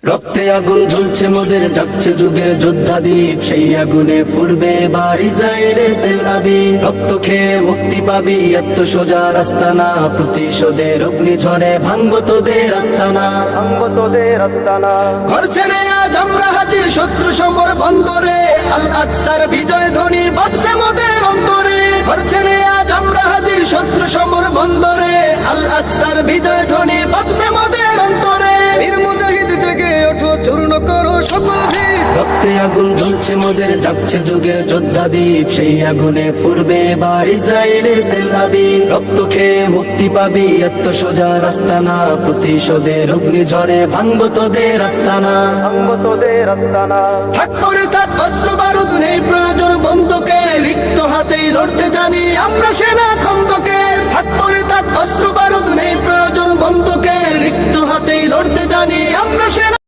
রক্তে আগুন জ্বলছে মোদের, জাগছে যুগের যোদ্ধাদীপ, সেই আগুনে পুড়বে এবার ইসরায়েলের তেল আবিব। রক্ত খেয়ে মুক্তি পাবি, এত সোজা রাস্তা না, প্রতিশোধের অগ্নিঝড়ে ভাঙবো তোদের আস্তানা, ভাঙবো তোদের আস্তানা। ঘর ছেড়ে আজ আমরা হাজির শত্রু সমর বন্দরে, আল আকসার বিজয় ধ্বনি বাজছে মোদের অন্তরে। ঘর ছেড়ে আজ আমরা হাজির শত্রু সমর বন্দরে, আল আকসার বিজয় ধ্বনি বাজছে মোদের অন্তরে। বীর মুজাহিদ জেগে ওঠো, চূর্ণ করো সকল ভিড়। রক্তে আগুন জ্বলছে মোদের, জাগছে যুগের যোদ্ধাদীপ, সেই আগুনে পুড়বে এবার ইসরায়েলের তেল আবিব। রক্ত খেয়ে মুক্তি পাবি, এত সোজা রাস্তা না, প্রতিশোধের অগ্নিঝড়ে ভাঙবো তোদের আস্তানা, ভাঙবো তোদের আস্তানা। থাক পরে থাক অস্ত্র বারুদ, নেই প্রয়োজন বন্দুকের, রিক্ত হাতেই লড়তে জানি আমরা সেনা খন্দকের। থাক পরে থাক অস্ত্র বারুদ, নেই প্রয়োজন বন্দুকের, রিক্ত হাতেই লড়তে জানি আমরা সেনা।